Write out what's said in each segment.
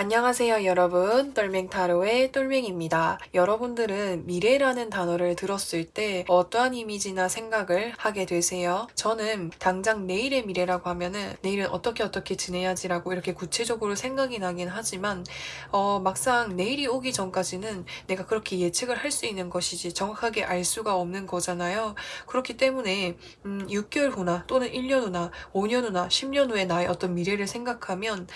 안녕하세요, 여러분. 똘맹타로의 똘맹입니다. 여러분들은 미래라는 단어를 들었을 때 어떠한 이미지나 생각을 하게 되세요? 저는 당장 내일의 미래라고 하면은 내일은 어떻게 지내야지라고 이렇게 구체적으로 생각이 나긴 하지만 막상 내일이 오기 전까지는 내가 그렇게 예측을 할 수 있는 것이지 정확하게 알 수가 없는 거잖아요. 그렇기 때문에 6개월 후나 또는 1년 후나 5년 후나 10년 후에 나의 어떤 미래를 생각하면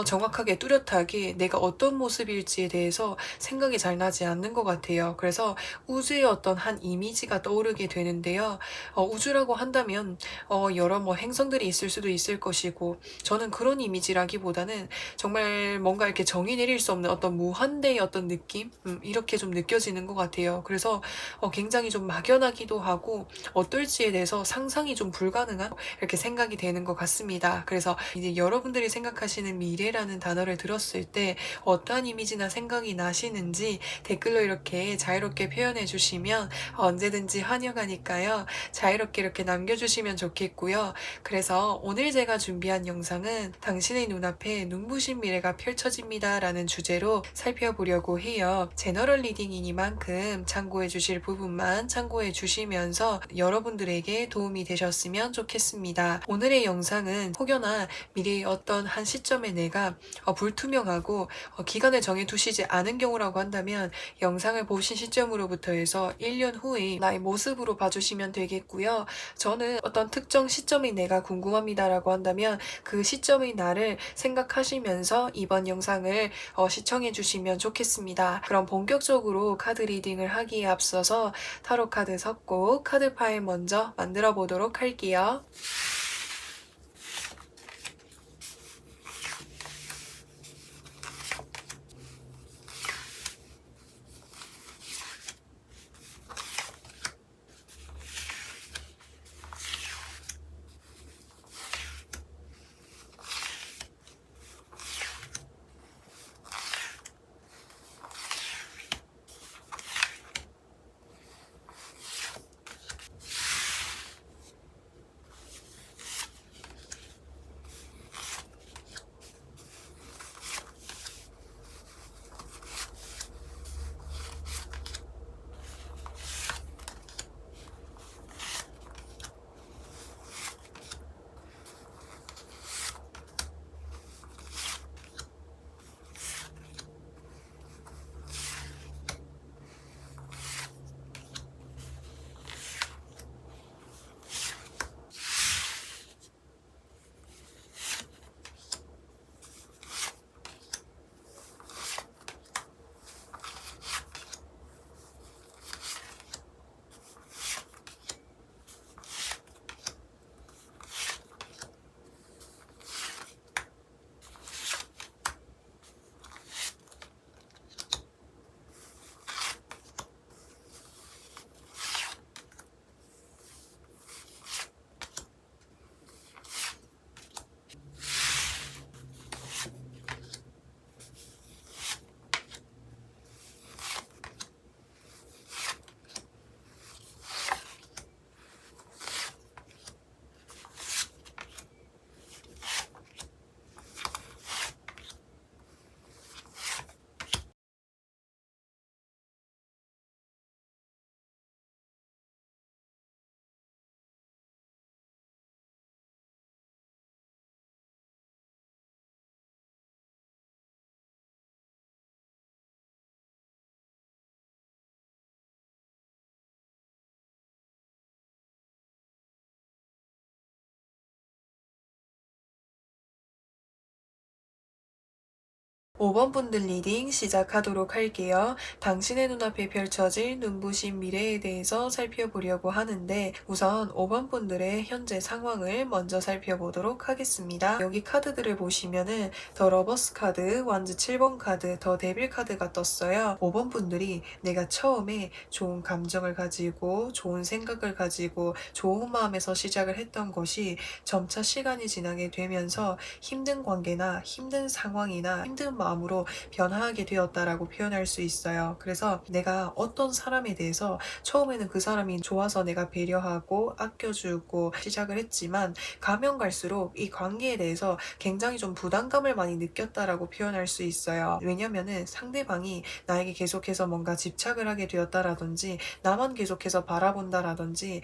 정확하게 뚜렷하게 내가 어떤 모습일지에 대해서 생각이 잘 나지 않는 것 같아요. 그래서 우주의 어떤 한 이미지가 떠오르게 되는데요. 우주라고 한다면 여러 행성들이 있을 수도 있을 것이고, 저는 그런 이미지라기보다는 정말 뭔가 이렇게 정의 내릴 수 없는 어떤 무한대의 어떤 느낌? 이렇게 좀 느껴지는 것 같아요. 그래서 굉장히 좀 막연하기도 하고 어떨지에 대해서 상상이 좀 불가능한 이렇게 생각이 되는 것 같습니다. 그래서 이제 여러분들이 생각하시는 미래라는 단어를 들었을 때 어떠한 이미지나 생각이 나시는지 댓글로 이렇게 자유롭게 표현해 주시면 언제든지 환영하니까요. 자유롭게 이렇게 남겨주시면 좋겠고요. 그래서 오늘 제가 준비한 영상은 당신의 눈앞에 눈부신 미래가 펼쳐집니다 라는 주제로 살펴보려고 해요. 제너럴 리딩이니만큼 참고해 주실 부분만 참고해 주시면서 여러분들에게 도움이 되셨으면 좋겠습니다. 오늘의 영상은 혹여나 미래의 어떤 한 시점에 내가 불투명하고 기간을 정해두시지 않은 경우라고 한다면 영상을 보신 시점으로부터 해서 1년 후에 나의 모습으로 봐주시면 되겠고요. 저는 어떤 특정 시점이 내가 궁금합니다라고 한다면 그 시점의 나를 생각하시면서 이번 영상을 시청해 주시면 좋겠습니다. 그럼 본격적으로 카드 리딩을 하기에 앞서서 타로 카드 섞고 카드 파일 먼저 만들어 보도록 할게요. 5번 분들 리딩 시작하도록 할게요. 당신의 눈앞에 펼쳐질 눈부신 미래에 대해서 살펴보려고 하는데 우선 5번 분들의 현재 상황을 먼저 살펴보도록 하겠습니다. 여기 카드들을 보시면은 더 러버스 카드, 완즈 7번 카드, 더 데빌 카드가 떴어요. 5번 분들이 내가 처음에 좋은 감정을 가지고 좋은 생각을 가지고 좋은 마음에서 시작을 했던 것이 점차 시간이 지나게 되면서 힘든 관계나 힘든 상황이나 힘든 마음으로 변화하게 되었다라고 표현할 수 있어요. 그래서 내가 어떤 사람에 대해서 처음에는 그 사람이 좋아서 내가 배려하고 아껴주고 시작을 했지만 가면 갈수록 이 관계에 대해서 굉장히 좀 부담감을 많이 느꼈다라고 표현할 수 있어요. 왜냐면은 상대방이 나에게 계속해서 뭔가 집착을 하게 되었다라든지 나만 계속해서 바라본다라든지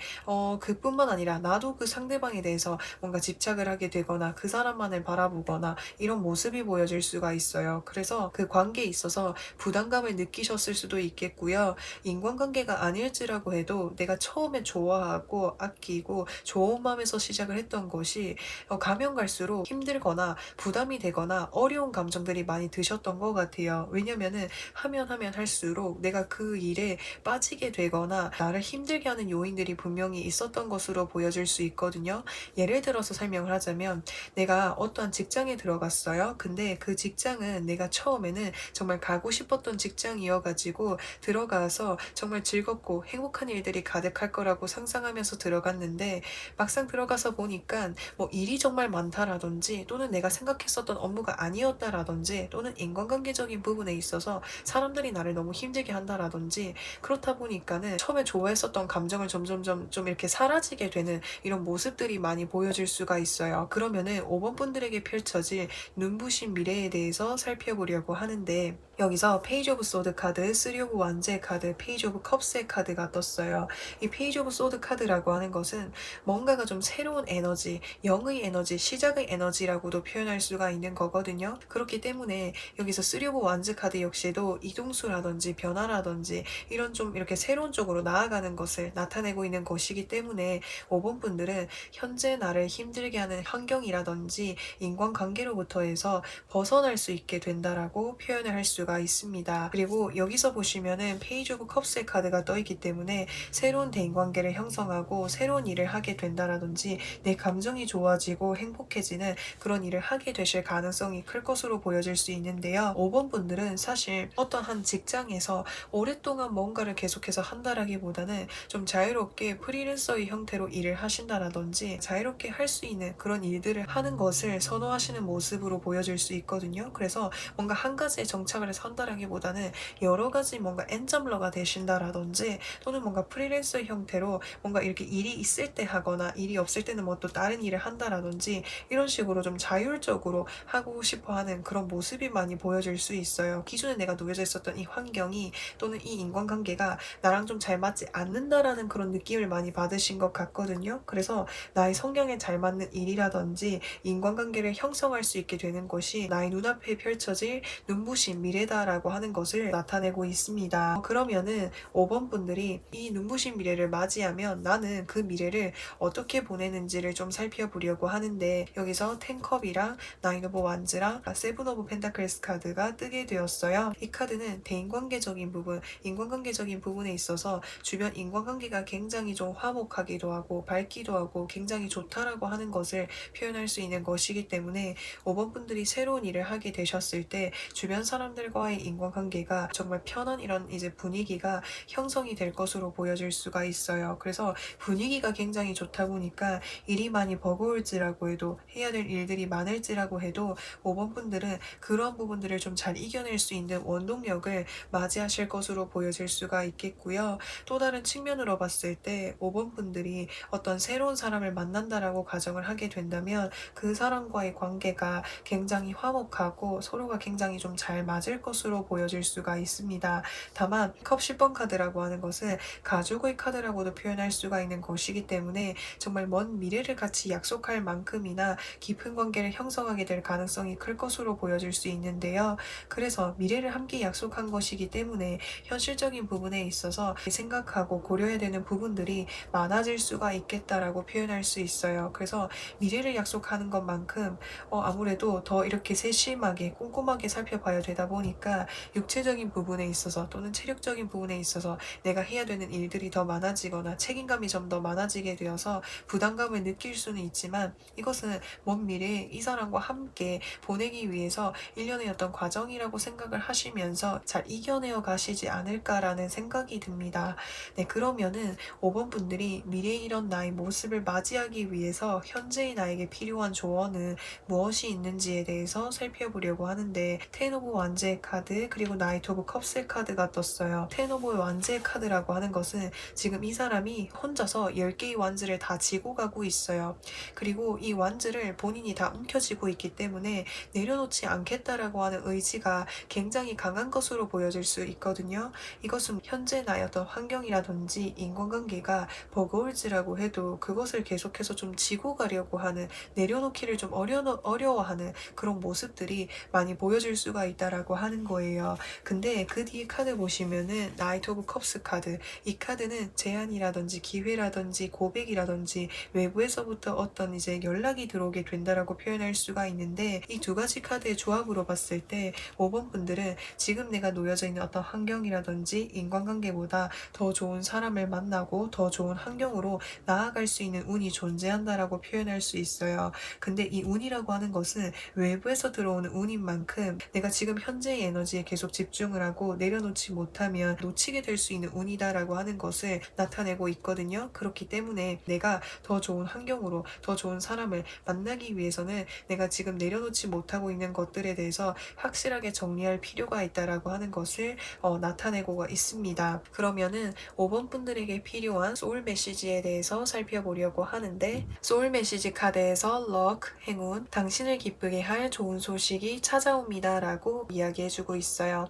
그뿐만 아니라 나도 그 상대방에 대해서 뭔가 집착을 하게 되거나 그 사람만을 바라보거나 이런 모습이 보여질 수가 있어요. 그래서 그 관계에 있어서 부담감을 느끼셨을 수도 있겠고요. 인간관계가 아닐지라고 해도 내가 처음에 좋아하고 아끼고 좋은 마음에서 시작을 했던 것이 가면 갈수록 힘들거나 부담이 되거나 어려운 감정들이 많이 드셨던 것 같아요. 왜냐면은 하면 할수록 내가 그 일에 빠지게 되거나 나를 힘들게 하는 요인들이 분명히 있었던 것으로 보여질 수 있거든요. 예를 들어서 설명을 하자면 내가 어떠한 직장에 들어갔어요. 근데 그 직장은 내가 처음에는 정말 가고 싶었던 직장이어가지고 들어가서 정말 즐겁고 행복한 일들이 가득할 거라고 상상하면서 들어갔는데 막상 들어가서 보니까 뭐 일이 정말 많다라든지 또는 내가 생각했었던 업무가 아니었다라든지 또는 인간관계적인 부분에 있어서 사람들이 나를 너무 힘들게 한다라든지 그렇다 보니까는 처음에 좋아했었던 감정을 점점점 좀 이렇게 사라지게 되는 이런 모습들이 많이 보여질 수가 있어요. 그러면은 5번 분들에게 펼쳐질 눈부신 미래에 대해서 살펴보려고 하는데 여기서 페이지 오브 소드 카드, 3 오브 완제 카드, 페이지 오브 컵스의 카드가 떴어요. 이 페이지 오브 소드 카드라고 하는 것은 뭔가가 좀 새로운 에너지, 영의 에너지, 시작의 에너지라고도 표현할 수가 있는 거거든요. 그렇기 때문에 여기서 3 오브 완즈 카드 역시도 이동수라든지 변화라든지 이런 좀 이렇게 새로운 쪽으로 나아가는 것을 나타내고 있는 것이기 때문에 5번 분들은 현재 나를 힘들게 하는 환경이라든지 인간관계로부터 해서 벗어날 수 있게 된다라고 표현을 할 수가 있습니다. 그리고 여기서 보시면은 페이지 오브 컵스의 카드가 떠 있기 때문에 새로운 대인관계를 형성하고 새로운 일을 하게 된다라든지 내 감정이 좋아지고 행복해지는 그런 일을 하게 되실 가능성이 클 것으로 보여질 수 있는데요. 5번 분들은 사실 어떤 한 직장에서 오랫동안 뭔가를 계속해서 한다라기보다는 좀 자유롭게 프리랜서의 형태로 일을 하신다라든지 자유롭게 할 수 있는 그런 일들을 하는 것을 선호하시는 모습으로 보여질 수 있거든요. 그래서 뭔가 한 가지에 정착을 해서 한다라기보다는 여러 가지 뭔가 엔잡러가 되신다라든지 또는 뭔가 프리랜서 형태로 뭔가 이렇게 일이 있을 때 하거나 일이 없을 때는 뭐 또 다른 일을 한다라든지 이런 식으로 좀 자율적으로 하고 싶어 하는 그런 모습이 많이 보여질 수 있어요. 기존에 내가 놓여져 있었던 이 환경이 또는 이 인간관계가 나랑 좀 잘 맞지 않는다라는 그런 느낌을 많이 받으신 것 같거든요. 그래서 나의 성향에 잘 맞는 일이라든지 인간관계를 형성할 수 있게 되는 것이 나의 눈앞에 펼쳐질 눈부신 미래다라고 하는 것을 나타내고 있습니다. 그러면은 5번 분들이 이 눈부신 미래를 맞이하면 나는 그 미래를 어떻게 보내는지를 좀 살펴보려고 하는데 여기서 10컵이랑 9 오브 완즈랑 7 오브 펜타클스 카드가 뜨게 되었어요. 이 카드는 대인관계적인 부분, 인간관계적인 부분에 있어서 주변 인간관계가 굉장히 좀 화목하기도 하고 밝기도 하고 굉장히 좋다라고 하는 것을 표현할 수 있는 것이기 때문에 5번 분들이 새로운 일을 하게 되셨을 때 주변 사람들과의 인간관계가 정말 편한 이런 이제 분위기가 형성이 될 것으로 보여질 수가 있어요. 그래서 분위기가 굉장히 좋다 보니까 일이 많이 버거울지라고 해도 해야 될 일들이 많을지라고 해도 5번 분들은 그런 부분들을 좀 잘 이겨낼 수 있는 원동력을 맞이하실 것으로 보여질 수가 있겠고요. 또 다른 측면으로 봤을 때 5번 분들이 어떤 새로운 사람을 만난다라고 가정을 하게 된다면 그 사람과의 관계가 굉장히 화목하고 서로가 굉장히 좀 잘 맞을 것으로 보여질 수가 있습니다. 다만 컵 10번 카드라고 하는 것은 가족의 카드라고도 표현할 수가 있는 것이기 때문에 정말 먼 미래를 같이 약속할 만큼이나 깊은 관계를 형성하게 될 가능성이 클 것으로 보여질 수 있는데요. 그래서 미래를 함께 약속한 것이기 때문에 현실적인 부분에 있어서 생각하고 고려해야 되는 부분들이 많아질 수가 있겠다라고 표현할 수 있어요. 그래서 미래를 약속하는 것만큼 아무래도 더 이렇게 세심하게 꼼꼼하게 살펴봐야 되다 보니 보니까 육체적인 부분에 있어서 또는 체력적인 부분에 있어서 내가 해야 되는 일들이 더 많아지거나 책임감이 좀 더 많아지게 되어서 부담감을 느낄 수는 있지만 이것은 먼 미래에 이 사람과 함께 보내기 위해서 일련의 어떤 과정이라고 생각을 하시면서 잘 이겨내어 가시지 않을까라는 생각이 듭니다. 네, 그러면은 5번 분들이 미래에 이런 나의 모습을 맞이하기 위해서 현재의 나에게 필요한 조언은 무엇이 있는지에 대해서 살펴보려고 하는데 텐 오브 완즈의 카드 그리고 나이트 오브 컵스의 카드가 떴어요. 텐 오브 완즈의 카드라고 하는 것은 지금 이 사람이 혼자서 10개의 완즈를 다 지고 가고 있어요. 그리고 이 완즈를 본인이 다 움켜쥐고 있기 때문에 내려놓지 않겠다라고 하는 의지가 굉장히 강한 것으로 보여질 수 있거든요. 이것은 현재 나의 어떤 환경이라든지 인간관계가 버거울지라고 해도 그것을 계속해서 좀 지고 가려고 하는 내려놓기를 좀 어려워하는 그런 모습들이 많이 보여질 수가 있다라고 하는 거예요. 근데 그 뒤에 카드 보시면은 나이트 오브 컵스 카드 이 카드는 제안이라든지 기회라든지 고백이라든지 외부에서부터 어떤 이제 연락이 들어오게 된다라고 표현할 수가 있는데 이 두 가지 카드의 조합으로 봤을 때 5번 분들은 지금 내가 놓여져 있는 어떤 환경이라든지 인간관계보다 더 좋은 사람을 만나고 더 좋은 환경으로 나아갈 수 있는 운이 존재한다라고 표현할 수 있어요. 근데 이 운이라고 하는 것은 외부에서 들어오는 운인 만큼 내가 지금 현재의 에너지에 계속 집중을 하고 내려놓지 못하면 놓치게 될 수 있는 운이다라고 하는 것을 나타내고 있거든요. 그렇기 때문에 내가 더 좋은 환경으로 더 좋은 사람을 만나기 위해서는 내가 지금 내려놓지 못하고 있는 것들에 대해서 확실하게 정리할 필요가 있다라고 하는 것을 나타내고 있습니다. 그러면은 5번 분들에게 필요한 소울 메시지에 대해서 살펴보려고 하는데 소울 메시지 카드에서 럭, 행운, 당신을 기쁘게 할 좋은 소식이 찾아옵니다 라고 이야기해주고 있어요.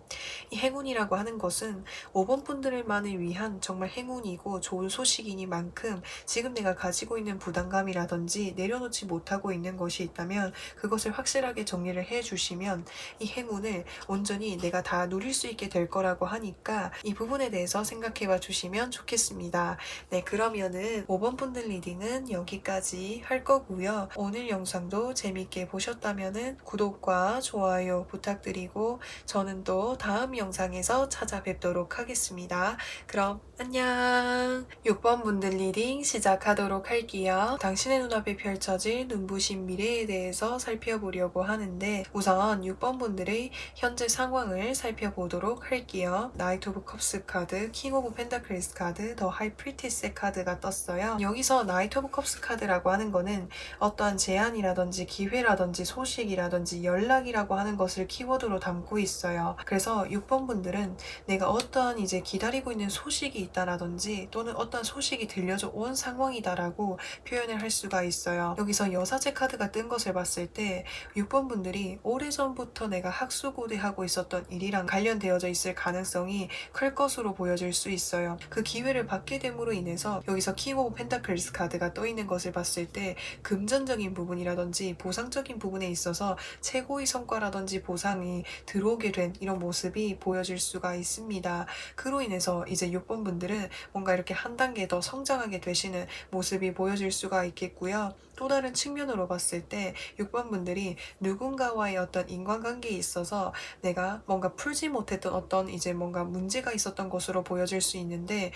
이 행운이라고 하는 것은 5번 분들만을 위한 정말 행운이고 좋은 소식이니만큼 지금 내가 가지고 있는 부담감이라든지 내려놓지 못하고 있는 것이 있다면 그것을 확실하게 정리를 해주시면 이 행운을 온전히 내가 다 누릴 수 있게 될 거라고 하니까 이 부분에 대해서 생각해 봐 주시면 좋겠습니다. 네, 그러면은 5번 분들 리딩은 여기까지 할 거고요. 오늘 영상도 재밌게 보셨다면은 구독과 좋아요 부탁드리고 저는 또 다음 영상에서 찾아뵙도록 하겠습니다. 그럼 안녕. 6번 분들 리딩 시작하도록 할게요. 당신의 눈앞에 펼쳐질 눈부신 미래에 대해서 살펴보려고 하는데 우선 6번 분들의 현재 상황을 살펴보도록 할게요. 나이트 오브 컵스 카드, 킹 오브 펜타클스 카드, 더 하이 프리티스 카드가 떴어요. 여기서 나이트 오브 컵스 카드라고 하는 거는 어떠한 제안이라든지 기회라든지 소식이라든지 연락이라고 하는 것을 키워드로 담고 있어요. 그래서 6번 분들은 내가 어떠한 이제 기다리고 있는 소식이 있다라든지 또는 어떠한 소식이 들려져 온 상황이다라고 표현을 할 수가 있어요. 여기서 여사제 카드가 뜬 것을 봤을 때 6번 분들이 오래전부터 내가 학수고대하고 있었던 일이랑 관련되어져 있을 가능성이 클 것으로 보여질 수 있어요. 그 기회를 받게 됨으로 인해서 여기서 킹 오브 펜타클스 카드가 떠 있는 것을 봤을 때 금전적인 부분이라든지 보상적인 부분에 있어서 최고의 성과라든지 보상이 들어오게 된 이런 모습이 보여질 수가 있습니다. 그로 인해서 이제 6번 분들은 뭔가 이렇게 한 단계 더 성장하게 되시는 모습이 보여질 수가 있겠고요. 또 다른 측면으로 봤을 때 6번 분들이 누군가와의 어떤 인간관계에 있어서 내가 뭔가 풀지 못했던 어떤 이제 뭔가 문제가 있었던 것으로 보여질 수 있는데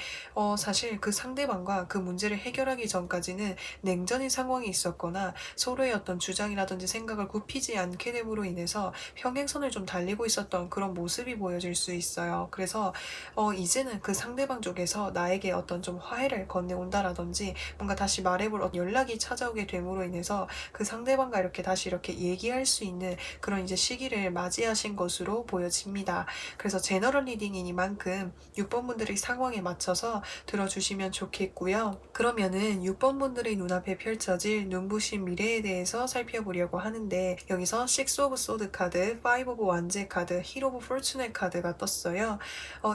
사실 그 상대방과 그 문제를 해결하기 전까지는 냉전의 상황이 있었거나 서로의 어떤 주장이라든지 생각을 굽히지 않게 됨으로 인해서 평행선을 좀 달리고 있었던 그런 모습이 보여질 수 있어요. 그래서 이제는 그 상대방 쪽에서 나에게 어떤 좀 화해를 건네온다라든지 뭔가 다시 말해볼 연락이 찾아오게 됨으로 인해서 그 상대방과 이렇게 다시 이렇게 얘기할 수 있는 그런 이제 시기를 맞이하신 것으로 보여집니다. 그래서 제너럴 리딩이니만큼 6번 분들의 상황에 맞춰서 들어주시면 좋겠고요. 그러면은 6번 분들의 눈앞에 펼쳐질 눈부신 미래에 대해서 살펴보려고 하는데 여기서 6 오브 소드 카드, 5 오브 완제 카드, 힐 오브 포르추넷 카드가 떴어요.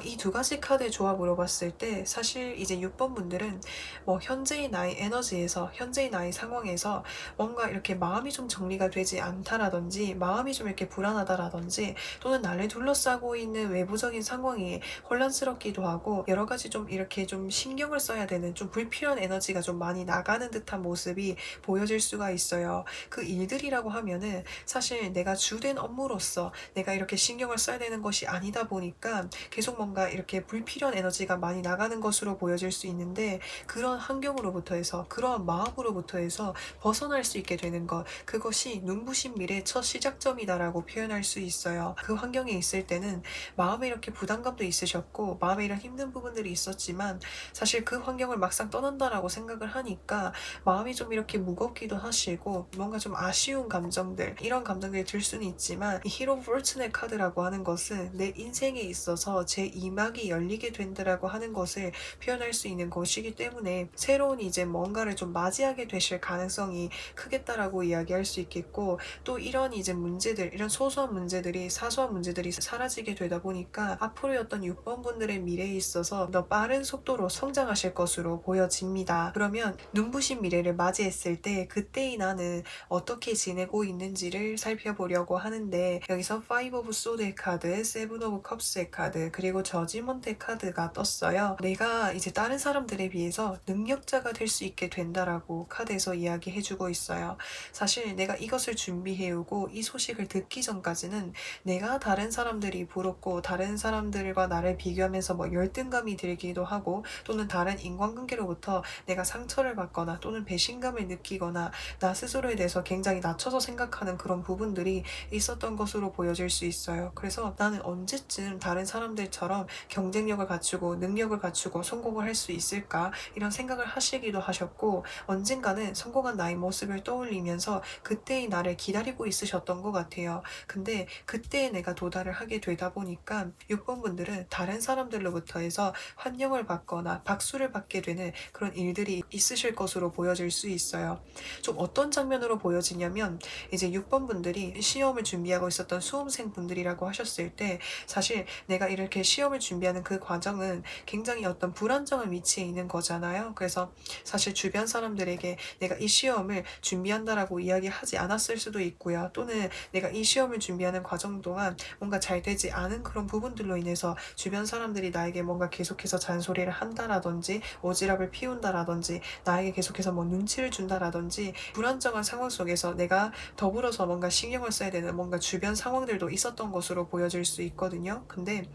이 두 가지 카드의 조합으로 봤을 때 사실 이제 6번 분들은 뭐 현재의 나의 에너지에서 현재의 나의 상황에서 뭔가 이렇게 마음이 좀 정리가 되지 않다라든지 마음이 좀 이렇게 불안하다라든지 또는 나를 둘러싸고 있는 외부적인 상황이 혼란스럽기도 하고 여러 가지 좀 이렇게 좀 신경을 써야 되는 좀 불필요한 에너지가 좀 많이 나가는 듯한 모습이 보여질 수가 있어요. 그 일들이라고 하면은 사실 내가 주된 업무로서 내가 이렇게 신경을 써야 되는 것이 아니다 보니까 계속 뭔가 이렇게 불필요한 에너지가 많이 나가는 것으로 보여질 수 있는데, 그런 환경으로부터 해서 그러한 마음으로부터 해서 벗어날 수 있게 되는 것, 그것이 눈부신 미래의 첫 시작점이다라고 표현할 수 있어요. 그 환경에 있을 때는 마음에 이렇게 부담감도 있으셨고 마음에 이런 힘든 부분들이 있었지만, 사실 그 환경을 막상 떠난다라고 생각을 하니까 마음이 좀 이렇게 무겁기도 하시고 뭔가 좀 아쉬운 감정들, 이런 감정들이 들 수는 있지만, 이 히로 포르츠네 카드라고 하는 것은 내 인생에 있어서 제 2막이 열리게 된다라고 하는 것을 표현할 수 있는 것이기 때문에, 새로운 이제 뭔가를 좀 맞이하게 되실 가능성이 크겠다라고 이야기할 수 있겠고, 또 이런 이제 문제들, 이런 소소한 문제들이, 사소한 문제들이 사라지게 되다 보니까 앞으로의 어떤 6번 분들의 미래에 있어서 더 빠른 속도로 성장하실 것으로 보여집니다. 그러면 눈부신 미래를 맞이했을 때 그때의 나는 어떻게 지내고 있는지를 살펴보려고 하는데, 여기서 5 of Swords의 카드, 7 of Cups의 카드, 그리고 저지먼트의 카드가 떴어요. 내가 이제 다른 사람들에 비해서 능력자가 될 수 있게 된다라고 카드에서 이야기해주고 있어요. 사실 내가 이것을 준비해오고 이 소식을 듣기 전까지는 내가 다른 사람들이 부럽고 다른 사람들과 나를 비교하면서 뭐 열등감이 들기도 하고, 또는 다른 인간관계로부터 내가 상처를 받거나 또는 배신감을 느끼거나 나 스스로에 대해서 굉장히 낮춰서 생각하는 그런 부분들이 있었던 것으로 보여질 수 있어요. 그래서 나는 언제쯤 다른 사람들처럼 경쟁력을 갖추고 능력을 갖추고 성공을 할 수 있을까, 이런 생각을 하시기도 하셨고, 언젠가는 성공한 나의 모습을 떠올리면서 그때의 나를 기다리고 있으셨던 것 같아요. 근데 그때에 내가 도달을 하게 되다 보니까 6번 분들은 다른 사람들로부터 해서 환영을 받거나 박수를 받게 되는 그런 일들이 있으실 것으로 보여질 수 있어요. 좀 어떤 장면으로 보여지냐면, 이제 6번 분들이 시험을 준비하고 있었던 수험생 분들이라고 하셨을 때, 사실 내가 이렇게 시험을 준비하는 그 과정은 굉장히 어떤 불안정한 위치에 있는 거잖아요. 그래서 사실 주변 사람들에게 내가 이 시험을 준비한다라고 이야기하지 않았을 수도 있고요. 또는 내가 이 시험을 준비하는 과정 동안 뭔가 잘 되지 않은 그런 부분들로 인해서 주변 사람들이 나에게 뭔가 계속해서 잔소리를 한다라든지 오지랖을 피운다라든지 나에게 계속해서 뭐 눈치를 준다라든지, 불안정한 상황 속에서 내가 더불어서 뭔가 신경을 써야 되는 뭔가 주변 상황들도 있었던 것으로 보여질 수 있거든요. 근데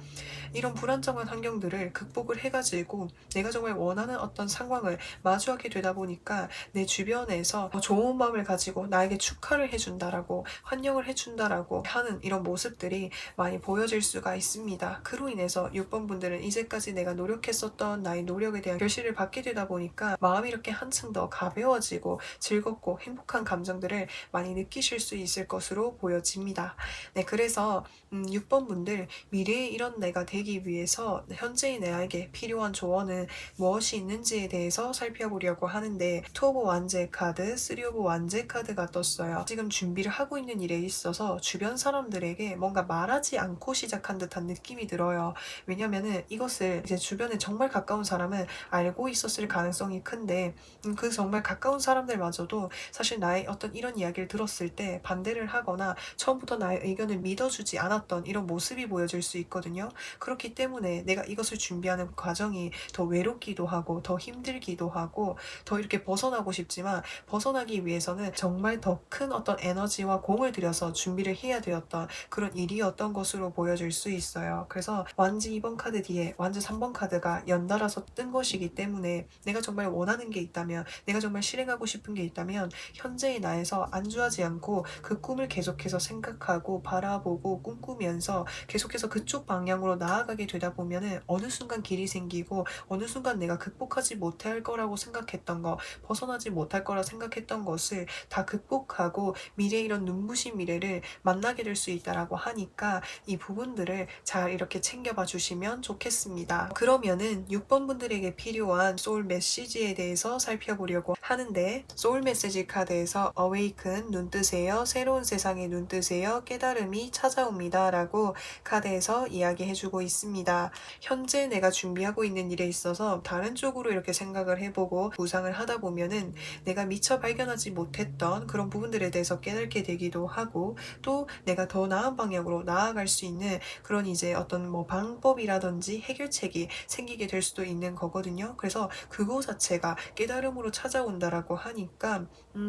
이런 불안정한 환경들을 극복을 해가지고 내가 정말 원하는 어떤 상황을 마주하게 되다 보니까 내 주변에서 좋은 마음을 가지고 나에게 축하를 해준다라고, 환영을 해준다라고 하는 이런 모습들이 많이 보여질 수가 있습니다. 그로 인해서 6번 분들은 이제까지 내가 노력했었던 나의 노력에 대한 결실을 받게 되다 보니까 마음이 이렇게 한층 더 가벼워지고 즐겁고 행복한 감정들을 많이 느끼실 수 있을 것으로 보여집니다. 네, 그래서 6번 분들, 미래의 이런 내가 되기 위해서 현재의 내에게 필요한 조언은 무엇이 있는지에 대해서 살펴보려고 하는데, 2 오브 완제 카드, 3 오브 완제 카드가 떴어요. 지금 준비를 하고 있는 일에 있어서 주변 사람들에게 뭔가 말하지 않고 시작한 듯한 느낌이 들어요. 왜냐면은 이것을 이제 주변에 정말 가까운 사람은 알고 있었을 가능성이 큰데, 그 정말 가까운 사람들마저도 사실 나의 어떤 이런 이야기를 들었을 때 반대를 하거나 처음부터 나의 의견을 믿어주지 않았던 이런 모습이 보여질 수 있거든요. 그렇기 때문에 내가 이것을 준비하는 과정이 더 외롭기도 하고 더 힘들기도 하고, 더 이렇게 벗어나고 싶지만 벗어나기 위해서는 정말 더 큰 어떤 에너지와 공을 들여서 준비를 해야 되었던 그런 일이었던 것으로 보여질 수 있어요. 그래서 완즈 2번 카드 뒤에 완즈 3번 카드가 연달아서 뜬 것이기 때문에, 내가 정말 원하는 게 있다면, 내가 정말 실행하고 싶은 게 있다면 현재의 나에서 안주하지 않고 그 꿈을 계속해서 생각하고 바라보고 꿈꾸면서 계속해서 그쪽 방향으로 나아가게 되다 보면은 어느 순간 길이 생기고, 어느 순간 내가 극복하지 못할 거라고 생각했던 거, 벗어나지 못할 거라 생각했던 것을 다 극복하고 미래, 이런 눈부신 미래를 만나게 될 수 있다라고 하니까 이 부분들을 잘 이렇게 챙겨봐 주시면 좋겠습니다. 그러면은 6번 분들에게 필요한 소울 메시지에 대해서 살펴보려고 하는데, 소울 메시지 카드에서 Awaken, 눈 뜨세요, 새로운 세상에 눈 뜨세요, 깨달음이 찾아옵니다 라고 카드에서 이야기해주고 있습니다. 현재 내가 준비하고 있는 일에 있어서 다른 쪽으로 이렇게 생각을 해보고 구상을 하다 보면은 내가 미처 발견하지 못했던 그런 부분들에 대해서 깨닫게 되기도 하고, 또 내가 더 나은 방향으로 나아갈 수 있는 그런 이제 어떤 뭐 방법이라든지 해결책이 생기게 될 수도 있는 거거든요. 그래서 그거 자체가 깨달음으로 찾아온다라고 하니까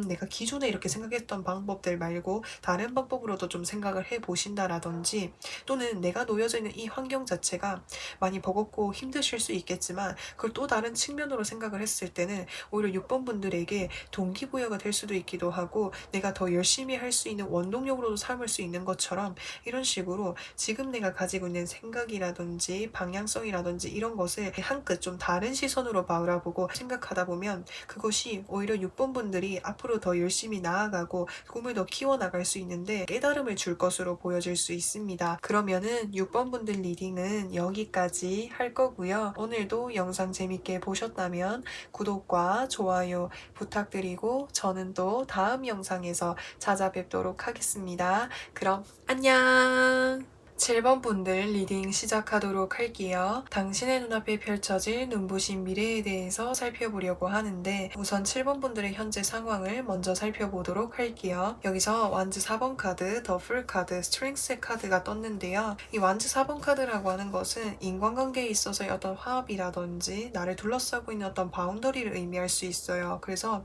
내가 기존에 이렇게 생각했던 방법들 말고 다른 방법으로도 좀 생각을 해보시 계신다라든지, 또는 내가 놓여져 있는 이 환경 자체가 많이 버겁고 힘드실 수 있겠지만 그걸 또 다른 측면으로 생각을 했을 때는 오히려 6번 분들에게 동기부여가 될 수도 있기도 하고, 내가 더 열심히 할 수 있는 원동력으로도 삼을 수 있는 것처럼, 이런 식으로 지금 내가 가지고 있는 생각이라든지 방향성이라든지 이런 것을 한끗 좀 다른 시선으로 바라보고 생각하다 보면 그것이 오히려 6번 분들이 앞으로 더 열심히 나아가고 꿈을 더 키워나갈 수 있는데 깨달음을 줄 것으로 보여질 수 있습니다. 그러면은 6번 분들 리딩은 여기까지 할 거고요. 오늘도 영상 재밌게 보셨다면 구독과 좋아요 부탁드리고, 저는 또 다음 영상에서 찾아뵙도록 하겠습니다. 그럼 안녕! 7번 분들 리딩 시작하도록 할게요. 당신의 눈앞에 펼쳐질 눈부신 미래에 대해서 살펴보려고 하는데, 우선 7번 분들의 현재 상황을 먼저 살펴보도록 할게요. 여기서 완즈 4번 카드, 더 풀 카드, 스트렝스 카드가 떴는데요. 이 완즈 4번 카드라고 하는 것은 인간관계에 있어서의 어떤 화합이라든지 나를 둘러싸고 있는 어떤 바운더리를 의미할 수 있어요. 그래서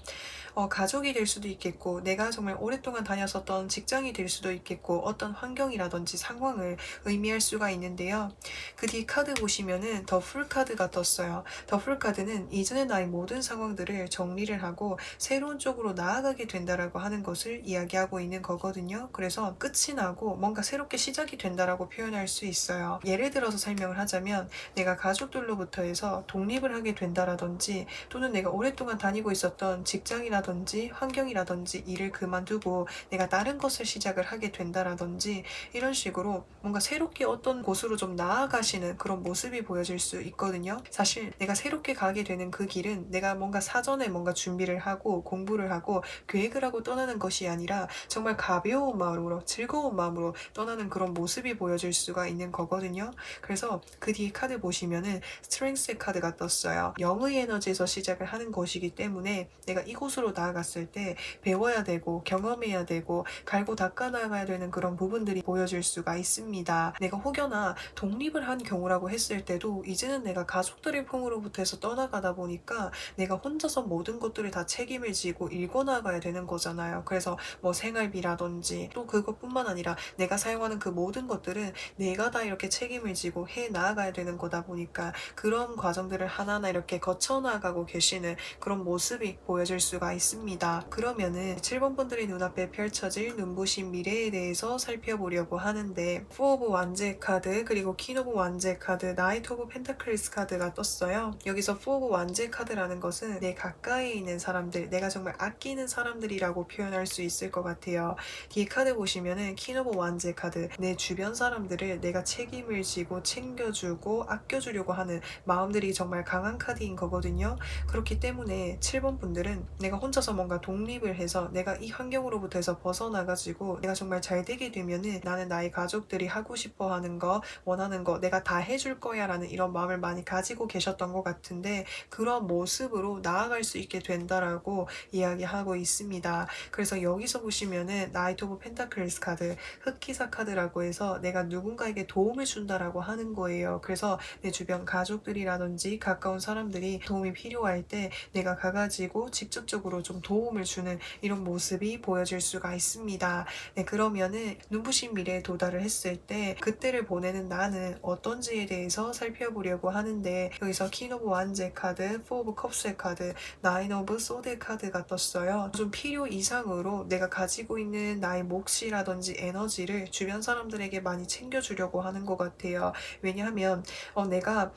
가족이 될 수도 있겠고, 내가 정말 오랫동안 다녔었던 직장이 될 수도 있겠고, 어떤 환경이라든지 상황을 의미할 수가 있는데요. 그 뒤 카드 보시면은 더 풀 카드가 떴어요. 더 풀 카드는 이전의 나의 모든 상황들을 정리를 하고 새로운 쪽으로 나아가게 된다라고 하는 것을 이야기하고 있는 거거든요. 그래서 끝이 나고 뭔가 새롭게 시작이 된다라고 표현할 수 있어요. 예를 들어서 설명을 하자면, 내가 가족들로부터 해서 독립을 하게 된다라든지, 또는 내가 오랫동안 다니고 있었던 직장이라든지 환경이라든지 일을 그만두고 내가 다른 것을 시작을 하게 된다라든지, 이런 식으로 뭔가 새롭게 어떤 곳으로 좀 나아가시는 그런 모습이 보여질 수 있거든요. 사실 내가 새롭게 가게 되는 그 길은 내가 뭔가 사전에 뭔가 준비를 하고 공부를 하고 계획을 하고 떠나는 것이 아니라 정말 가벼운 마음으로, 즐거운 마음으로 떠나는 그런 모습이 보여질 수가 있는 거거든요. 그래서 그 뒤에 카드 보시면은 스트렝스 카드가 떴어요. 영의 에너지에서 시작을 하는 것이기 때문에 내가 이곳으로 나아갔을 때 배워야 되고 경험해야 되고 갈고 닦아 나가야 되는 그런 부분들이 보여질 수가 있습니다. 내가 혹여나 독립을 한 경우라고 했을 때도 이제는 내가 가족들의 품으로부터 해서 떠나가다 보니까 내가 혼자서 모든 것들을 다 책임을 지고 일궈 나가야 되는 거잖아요. 그래서 뭐 생활비라든지, 또 그것뿐만 아니라 내가 사용하는 그 모든 것들은 내가 다 이렇게 책임을 지고 해 나가야 되는 거다 보니까 그런 과정들을 하나하나 이렇게 거쳐 나가고 계시는 그런 모습이 보여질 수가 있습니다. 그러면은 7번 분들의 눈앞에 펼쳐질 눈부신 미래에 대해서 살펴보려고 하는데, 4 오브 완제 카드, 그리고 퀸 오브 완제 카드, 나이트 오브 펜타클스 카드가 떴어요. 여기서 4 오브 완제 카드라는 것은 내 가까이에 있는 사람들, 내가 정말 아끼는 사람들이라고 표현할 수 있을 것 같아요. 뒤에 카드 보시면은 퀸 오브 완제 카드, 내 주변 사람들을 내가 책임을 지고 챙겨주고 아껴주려고 하는 마음들이 정말 강한 카드인 거거든요. 그렇기 때문에 7번 분들은 내가 혼자서 뭔가 독립을 해서 내가 이 환경으로부터 해서 벗어나가지고 내가 정말 잘 되게 되면은 나는 나의 가족들이 하고 싶어 하는 거, 원하는 거 내가 다 해줄 거야 라는 이런 마음을 많이 가지고 계셨던 것 같은데, 그런 모습으로 나아갈 수 있게 된다라고 이야기하고 있습니다. 그래서 여기서 보시면은 나이트 오브 펜타클스 카드, 흑기사 카드라고 해서 내가 누군가에게 도움을 준다라고 하는 거예요. 그래서 내 주변 가족들이라든지 가까운 사람들이 도움이 필요할 때 내가 가가지고 직접적으로 좀 도움을 주는 이런 모습이 보여질 수가 있습니다. 네, 그러면은 눈부신 미래에 도달을 했을 때 그때를 보내는 나는 어떤지에 대해서 살펴보려고 하는데, 여기서 퀸 오브 완제 카드, 4 오브 컵스의 카드, 9 오브 소드 카드가 떴어요. 좀 필요 이상으로 내가 가지고 있는 나의 몫이라든지 에너지를 주변 사람들에게 많이 챙겨주려고 하는 것 같아요. 왜냐하면 내가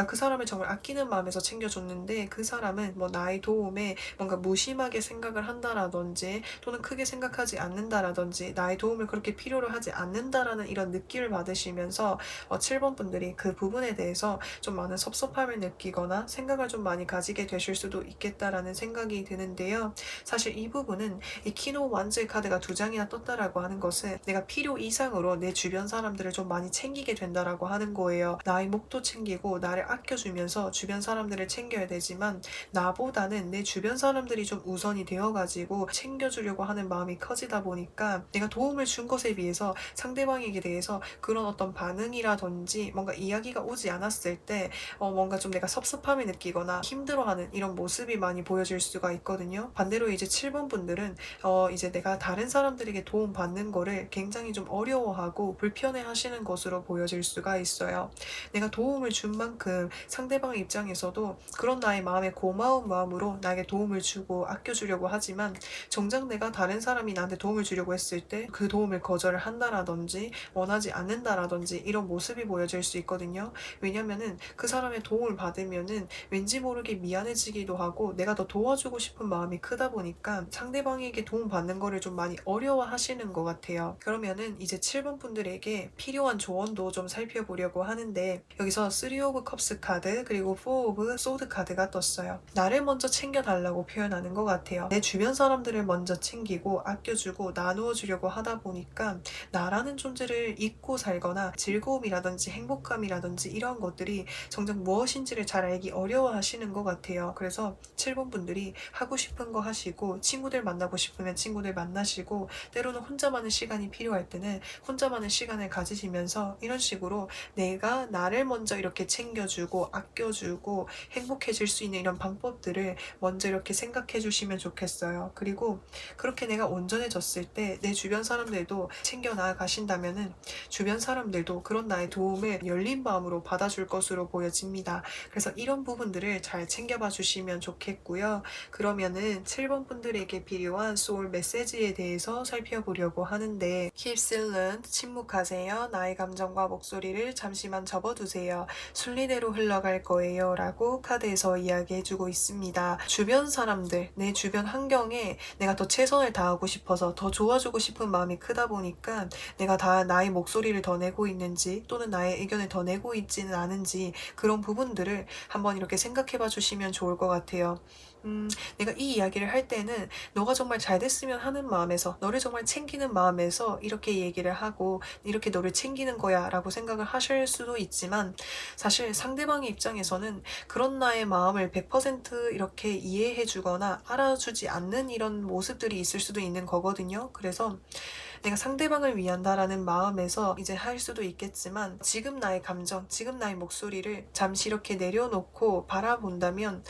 그 사람을 정말 아끼는 마음에서 챙겨줬는데 그 사람은 뭐 나의 도움에 뭔가 무심하게 생각을 한다라든지, 또는 크게 생각하지 않는다라든지, 나의 도움을 그렇게 필요로 하지 않는다라는 이런 느낌을 받으시면서 7번 분들이 그 부분에 대해서 좀 많은 섭섭함을 느끼거나 생각을 좀 많이 가지게 되실 수도 있겠다라는 생각이 드는데요. 사실 이 부분은 이 키노 완즈 카드가 2장이나 떴다라고 하는 것은 내가 필요 이상으로 내 주변 사람들을 좀 많이 챙기게 된다라고 하는 거예요. 나의 목도 챙기고 나를 아껴주면서 주변 사람들을 챙겨야 되지만, 나보다는 내 주변 사람들이 좀 우선이 되어가지고 챙겨주려고 하는 마음이 커지다 보니까 내가 도움을 준 것에 비해서 상대방에게 대해서 대해서 그런 어떤 반응이라든지 뭔가 이야기가 오지 않았을 때 뭔가 좀 내가 섭섭함을 느끼거나 힘들어하는 이런 모습이 많이 보여질 수가 있거든요. 반대로 이제 7번 분들은 이제 내가 다른 사람들에게 도움 받는 거를 굉장히 좀 어려워하고 불편해 하시는 것으로 보여질 수가 있어요. 내가 도움을 준 만큼 상대방의 입장에서도 그런 나의 마음에 고마운 마음으로 나에게 도움을 주고 아껴주려고 하지만 정작 내가 다른 사람이 나한테 도움을 주려고 했을 때 그 도움을 거절을 한다라든지 원하지 않는다라든지 이런 모습이 보여질 수 있거든요. 왜냐면은 그 사람의 도움을 받으면은 왠지 모르게 미안해지기도 하고 내가 더 도와주고 싶은 마음이 크다 보니까 상대방에게 도움 받는 거를 좀 많이 어려워 하시는 것 같아요. 그러면은 이제 7번 분들에게 필요한 조언도 좀 살펴보려고 하는데 여기서 3 오브 컵스 카드 그리고 4 오브 소드 카드가 떴어요. 나를 먼저 챙겨달라고 표현하는 것 같아요. 내 주변 사람들을 먼저 챙기고 아껴주고 나누어 주려고 하다 보니까 나라는 존재를 잊고 살거나 즐거움이라든지 행복감이라든지 이런 것들이 정작 무엇인지를 잘 알기 어려워하시는 것 같아요. 그래서 7번 분들이 하고 싶은 거 하시고 친구들 만나고 싶으면 친구들 만나시고 때로는 혼자만의 시간이 필요할 때는 혼자만의 시간을 가지시면서 이런 식으로 내가 나를 먼저 이렇게 챙겨주고 아껴주고 행복해질 수 있는 이런 방법들을 먼저 이렇게 생각해 주시면 좋겠어요. 그리고 그렇게 내가 온전해졌을 때 내 주변 사람들도 챙겨 나가신다면은 주변 사람들도 그런 나의 도움을 열린 마음으로 받아줄 것으로 보여집니다. 그래서 이런 부분들을 잘 챙겨봐 주시면 좋겠고요. 그러면은 7번 분들에게 필요한 소울 메시지에 대해서 살펴보려고 하는데 Keep silent, 침묵하세요. 나의 감정과 목소리를 잠시만 접어두세요. 순리대로 흘러갈 거예요. 라고 카드에서 이야기해주고 있습니다. 주변 사람들, 내 주변 환경에 내가 더 최선을 다하고 싶어서 더 좋아주고 싶은 마음이 크다 보니까 내가 다 나의 목소리를 더 내고 있는지 또는 나의 의견을 더 내고 있지는 않은지 그런 부분들을 한번 이렇게 생각해 봐 주시면 좋을 것 같아요. 내가 이 이야기를 할 때는 너가 정말 잘 됐으면 하는 마음에서 너를 정말 챙기는 마음에서 이렇게 얘기를 하고 이렇게 너를 챙기는 거야 라고 생각을 하실 수도 있지만 사실 상대방의 입장에서는 그런 나의 마음을 100% 이렇게 이해해 주거나 알아주지 않는 이런 모습들이 있을 수도 있는 거거든요. 그래서 내가 상대방을 위한다라는 마음에서 이제 할 수도 있겠지만 지금 나의 감정, 지금 나의 목소리를 잠시 이렇게 내려놓고 바라본다면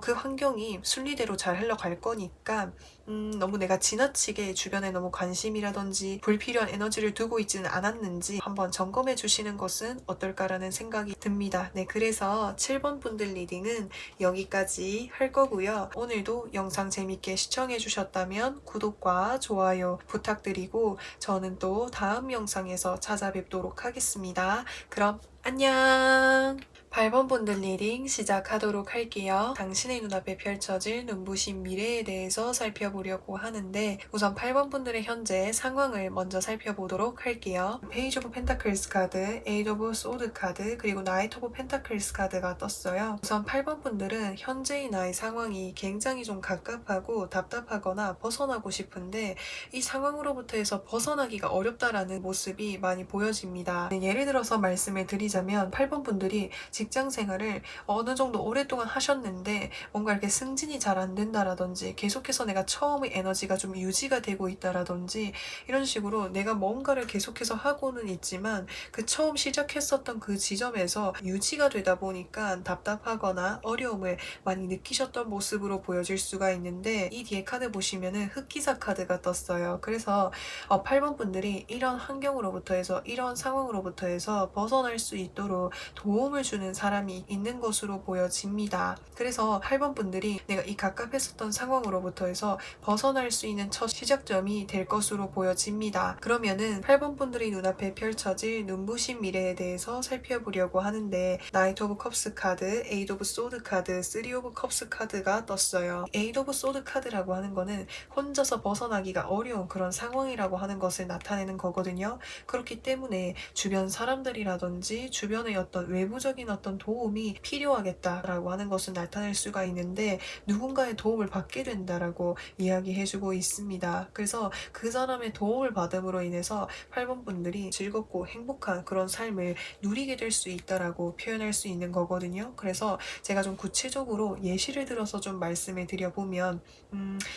그 환경이 순리대로 잘 흘러갈 거니까 너무 내가 지나치게 주변에 너무 관심이라든지 불필요한 에너지를 두고 있지는 않았는지 한번 점검해 주시는 것은 어떨까라는 생각이 듭니다. 네, 그래서 7번 분들 리딩은 여기까지 할 거고요. 오늘도 영상 재밌게 시청해 주셨다면 구독과 좋아요 부탁드리고 저는 또 다음 영상에서 찾아뵙도록 하겠습니다. 그럼 안녕! 8번 분들 리딩 시작하도록 할게요. 당신의 눈앞에 펼쳐질 눈부신 미래에 대해서 살펴보려고 하는데 우선 8번 분들의 현재 상황을 먼저 살펴보도록 할게요. 페이지 오브 펜타클스 카드, 에이드 오브 소드 카드, 그리고 나이트 오브 펜타클스 카드가 떴어요. 우선 8번 분들은 현재의 나의 상황이 굉장히 좀 갑갑하고 답답하거나 벗어나고 싶은데 이 상황으로부터 해서 벗어나기가 어렵다라는 모습이 많이 보여집니다. 예를 들어서 말씀을 드리자면 8번 분들이 직장 생활을 어느 정도 오랫동안 하셨는데 뭔가 이렇게 승진이 잘 안 된다라든지 계속해서 내가 처음의 에너지가 좀 유지가 되고 있다라든지 이런 식으로 내가 뭔가를 계속해서 하고는 있지만 그 처음 시작했었던 그 지점에서 유지가 되다 보니까 답답하거나 어려움을 많이 느끼셨던 모습으로 보여질 수가 있는데 이 뒤에 카드 보시면은 흑기사 카드가 떴어요. 그래서 8번 분들이 이런 환경으로부터 해서 이런 상황으로부터 해서 벗어날 수 있도록 도움을 주는 사람이 있는 것으로 보여집니다. 그래서 8번 분들이 내가 이 갑갑했었던 상황으로부터 해서 벗어날 수 있는 첫 시작점이 될 것으로 보여집니다. 그러면은 8번 분들이 눈앞에 펼쳐질 눈부신 미래에 대해서 살펴보려고 하는데 나이트 오브 컵스 카드, 에이드 오브 소드 카드, 3 오브 컵스 카드가 떴어요. 에이드 오브 소드 카드라고 하는 거는 혼자서 벗어나기가 어려운 그런 상황이라고 하는 것을 나타내는 거거든요. 그렇기 때문에 주변 사람들이라든지 주변의 어떤 외부적인 어떤 어떤 도움이 필요하겠다라고 하는 것을 나타낼 수가 있는데 누군가의 도움을 받게 된다라고 이야기해주고 있습니다. 그래서 그 사람의 도움을 받음으로 인해서 8번 분들이 즐겁고 행복한 그런 삶을 누리게 될 수 있다라고 표현할 수 있는 거거든요. 그래서 제가 좀 구체적으로 예시를 들어서 좀 말씀을 드려보면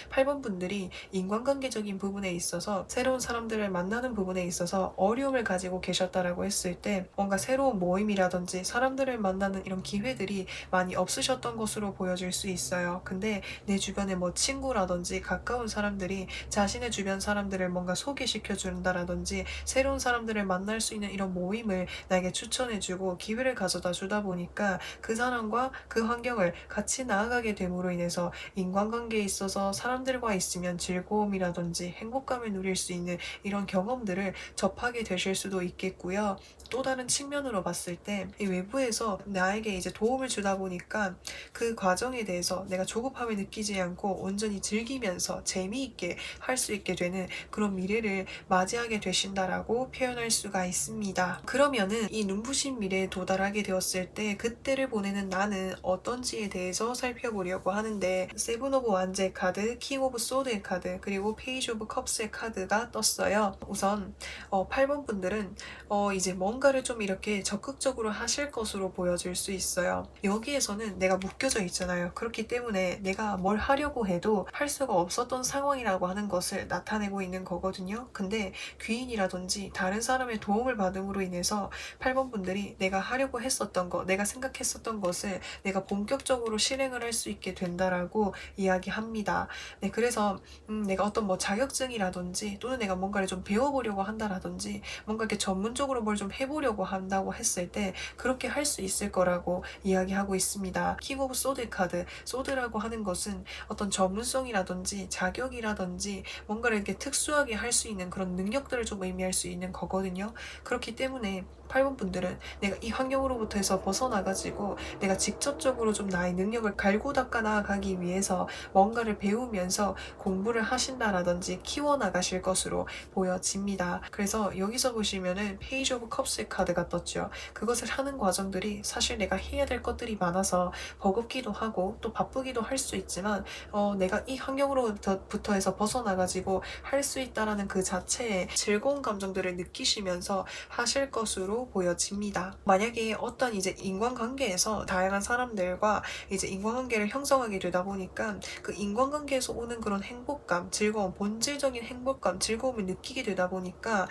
8번 분들이 인간관계적인 부분에 있어서 새로운 사람들을 만나는 부분에 있어서 어려움을 가지고 계셨다라고 했을 때 뭔가 새로운 모임이라든지 사람들을 만나는 이런 기회들이 많이 없으셨던 것으로 보여질 수 있어요. 근데 내 주변에 뭐 친구라든지 가까운 사람들이 자신의 주변 사람들을 뭔가 소개시켜 준다라든지 새로운 사람들을 만날 수 있는 이런 모임을 나에게 추천해주고 기회를 가져다 주다 보니까 그 사람과 그 환경을 같이 나아가게 됨으로 인해서 인간관계에 있어서 사람들과 있으면 즐거움이라든지 행복감을 누릴 수 있는 이런 경험들을 접하게 되실 수도 있겠고요. 또 다른 측면으로 봤을 때 이 외부에서 나에게 이제 도움을 주다 보니까 그 과정에 대해서 내가 조급함을 느끼지 않고 온전히 즐기면서 재미있게 할 수 있게 되는 그런 미래를 맞이하게 되신다라고 표현할 수가 있습니다. 그러면은 이 눈부신 미래에 도달하게 되었을 때 그때를 보내는 나는 어떤지에 대해서 살펴보려고 하는데 세븐 오브 완즈의 카드, 킹 오브 소드의 카드, 그리고 페이지 오브 컵스의 카드가 떴어요. 우선 8번 분들은 이제 뭔가를 좀 이렇게 적극적으로 하실 것으로 보여질 수 있어요. 여기에서는 내가 묶여져 있잖아요. 그렇기 때문에 내가 뭘 하려고 해도 할 수가 없었던 상황이라고 하는 것을 나타내고 있는 거거든요. 근데 귀인이라든지 다른 사람의 도움을 받음으로 인해서 8번 분들이 내가 하려고 했었던 것, 내가 생각했었던 것을 내가 본격적으로 실행을 할 수 있게 된다라고 이야기합니다. 네, 그래서 내가 어떤 뭐 자격증이라든지 또는 내가 뭔가를 좀 배워보려고 한다라든지 뭔가 이렇게 전문적으로 뭘 좀 해보려고 한다고 했을 때 그렇게 할 수 있을 거라고 이야기하고 있습니다. 킹 오브 소드 카드, 소드라고 하는 것은 어떤 전문성이라든지 자격이라든지 뭔가를 이렇게 특수하게 할 수 있는 그런 능력들을 좀 의미할 수 있는 거거든요. 그렇기 때문에 8번 분들은 내가 이 환경으로부터 해서 벗어나가지고 내가 직접적으로 좀 나의 능력을 갈고 닦아 나아가기 위해서 뭔가를 배우면서 공부를 하신다라든지 키워나가실 것으로 보여집니다. 그래서 여기서 보시면은 페이지 오브 컵스의 카드가 떴죠. 그것을 하는 과정들이 사실 내가 해야 될 것들이 많아서 버겁기도 하고 또 바쁘기도 할 수 있지만 내가 이 환경으로부터 해서 벗어나가지고 할 수 있다라는 그 자체의 즐거운 감정들을 느끼시면서 하실 것으로 보여집니다. 만약에 어떤 이제 인간관계에서 다양한 사람들과 이제 인간관계를 형성하게 되다 보니까 그 인간관계에서 오는 그런 행복감, 즐거움, 본질적인 행복감, 즐거움을 느끼게 되다 보니까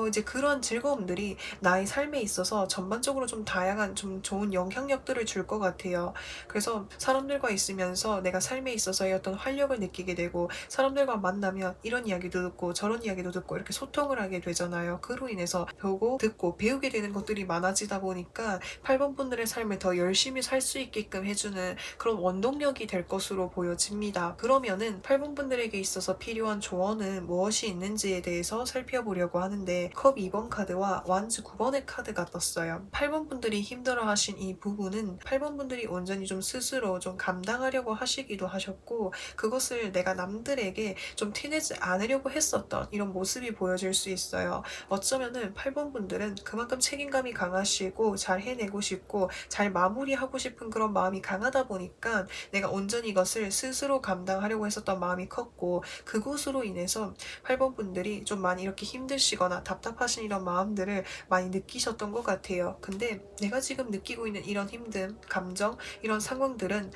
이제 그런 즐거움들이 나의 삶에 있어서 전반적으로 좀 다양한 좀 좋은 영향력들을 줄 것 같아요. 그래서 사람들과 있으면서 내가 삶에 있어서의 어떤 활력을 느끼게 되고 사람들과 만나면 이런 이야기도 듣고 저런 이야기도 듣고 이렇게 소통을 하게 되잖아요. 그로 인해서 보고 듣고 배우게 되는 것들이 많아지다 보니까 8번 분들의 삶을 더 열심히 살 수 있게끔 해주는 그런 원동력이 될 것으로 보여집니다. 그러면은 8번 분들에게 있어서 필요한 조언은 무엇이 있는지에 대해서 살펴보려고 하는데 컵 2번 카드와 완즈 9번의 카드가 떴어요. 8번 분들이 힘들어하신 이 부분은 8번 분들이 온전히 좀 스스로 좀 감당하려고 하시기도 하셨고 그것을 내가 남들에게 좀 티내지 않으려고 했었던 이런 모습이 보여질 수 있어요. 어쩌면은 8번 분들은 그만큼 책임감이 강하시고 잘 해내고 싶고 잘 마무리하고 싶은 그런 마음이 강하다 보니까 내가 온전히 이것을 스스로 감당하려고 했었던 마음이 컸고 그것으로 인해서 8번 분들이 좀 많이 이렇게 힘드시거나 답답하신 이런 마음들을 많이 느끼셨던 것 같아요. 근데 내가 지금 느끼고 있는 이런 힘듦, 감정, 이런 상황들은